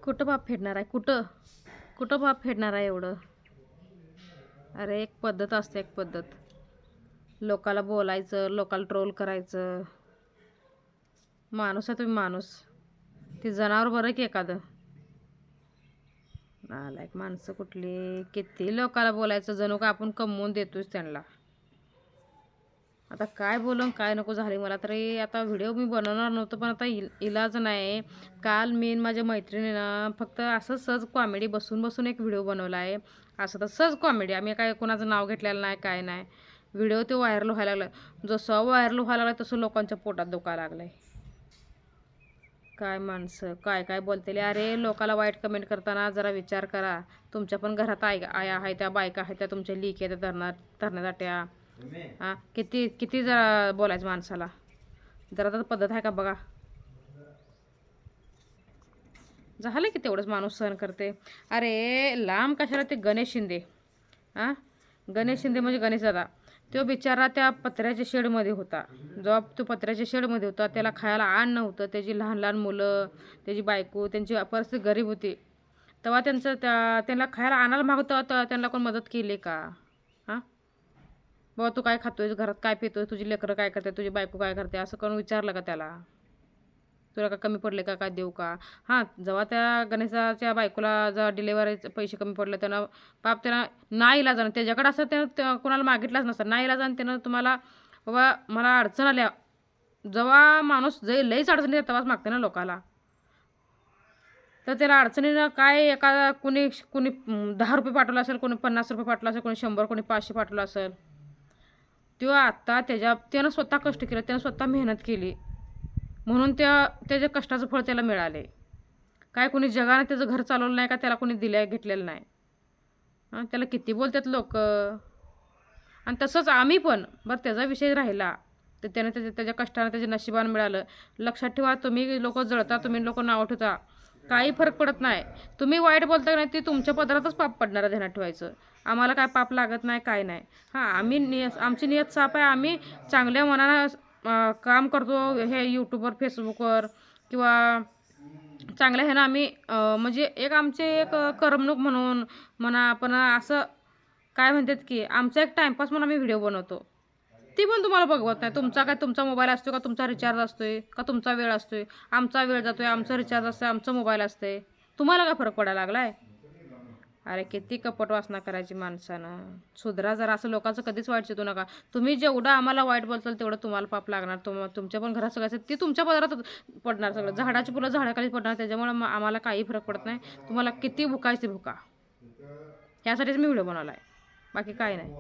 कुठं बाप फेडणार आहे? कुठं कुठं बाप फेडणार आहे एवढं? अरे एक पद्धत असते, एक पद्धत. लोकाला बोलायचं, लोकाला ट्रोल करायचं. माणूस आहे तुम्ही, माणूस. ती जनावर बरं की एखादं. नालायक माणसं कुठली. किती लोकाला बोलायचं, जणू का आपण कमवून देतोच त्यांना. आता काय बोलून काय नको झाले मला तरी. आता व्हिडिओ मी बनवणार नव्हतं, पण आता इलाज नाही. काल मी आणि माझ्या मैत्रिणीनं फक्त असं सहज कॉमेडी बसून बसून एक व्हिडिओ बनवला आहे. असं तर सहज कॉमेडी, आम्ही काय कोणाचं नाव घेतलेलं नाही, काय नाही. व्हिडिओ ते व्हायरल व्हायला लागला. जसं व्हायरल व्हायला लागला तसं लोकांच्या पोटात दुखायला लागलंय. काय माणसं काय काय बोलतेले. अरे लोकाला वाईट कमेंट करताना जरा विचार करा. तुमच्या पण घरात आया आहे, त्या बायका आहेत, त्या तुमच्या लिकी आहेत, धरण्यासाठ्या. हां किती किती जरा बोलायचं माणसाला. जरा तर पद्धत आहे का बघा. झालं की तेवढंच माणूस सहन करते. अरे लांब कशाला ते गणेश शिंदे. हां गणेश शिंदे म्हणजे गणेश दादा. तो बिचारा त्या पत्र्याच्या शेडमध्ये होता. जेव्हा तो पत्र्याच्या शेडमध्ये होता त्याला खायला अन्न नव्हतं. त्याची लहान लहान मुलं, त्याची बायको, त्यांची परिस्थिती गरीब होती. तेव्हा त्यांना खायला आणायला मागवतं तर त्यांना कोण मदत केली का? हां बाबा तू काय खातोय, घरात काय पितोय, तुझी लेकरं काय करते, तुझी बायको काय करते, असं करून विचारलं का त्याला? तुला का कमी पडले का, काय देऊ का? हां जेव्हा त्या गणेशाच्या बायकोला जेव्हा डिलेवरीचे पैसे कमी पडले त्यानं पाप त्यानं नाईलाजानं त्याच्याकडे असं त्यानं कोणाला मागितलाच नसतं. नाईलाजानं त्यानं तुम्हाला बाबा मला अडचण आल्या. जेव्हा माणूस लईच अडचणीत येतो तेव्हाच मागते ना लोकाला. तर त्याला अडचणीनं काय एखादा कुणी कुणी ₹10 पाठवला असेल, कोणी ₹50 पाठवला असेल, कोणी 100, कोणी 500 पाठवला असेल. तो आता त्यानं स्वतः कष्ट केलं, त्यानं स्वतः मेहनत केली. म्हणून त्याच्या कष्टाचं फळ त्याला मिळाले. काय कोणी जगाने त्याचं घर चालवलं नाही का त्याला कोणी घेतलेलं नाही. हां त्याला किती बोलतात लोक. आणि तसंच आम्ही पण बरं त्याचा विषय राहिला तर त्याने त्याच्या कष्टाने त्याच्या नशिबानं मिळालं. लक्षात ठेवा, तुम्ही लोक जळता, तुम्ही लोक नाव ठेवता, काही फरक पडत नाही. तुम्ही वाईट बोलता नाही ते तुमच्या पदरातच पाप पडणार, ध्यानात ठेवायचं. आम्हाला काय पाप लागत नाही, काय नाही. हां आमची नियत साफ आहे. आम्ही चांगल्या मनानं काम करतो हे यूट्यूबवर, फेसबुकवर किंवा चांगल्या ह्यानं आम्ही म्हणजे एक आमचे एक करमणूक म्हणून म्हणा. पण असं काय म्हणतात की आमचा एक टाईमपास म्हणून आम्ही व्हिडिओ बनवतो. ती पण तुम्हाला बघवत नाही. तुमचा मोबाईल असतो का, तुमचा रिचार्ज असतोय का, तुमचा वेळ असतोय. आमचा वेळ जातोय, आमचा रिचार्ज असतोय, आमचं मोबाईल असते. तुम्हाला काय फरक पडायला लागलाय? अरे किती कपट वासना करायची माणसानं. सुधरा जरा. असं लोकांचं कधीच वाईट चितू नका. तुम्ही जेवढं आम्हाला वाईट बोलताल तेवढं तुम्हाला पाप लागणार. तुमच्या पण घरात सगळं ती तुमच्या पदरात पडणार. सगळं झाडाची फुलं झाडाखाली पडणार. त्याच्यामुळे आम्हाला काही फरक पडत नाही. तुम्हाला किती भुकायची भुका. यासाठीच मी व्हिडिओ बनवला आहे, बाकी काही नाही.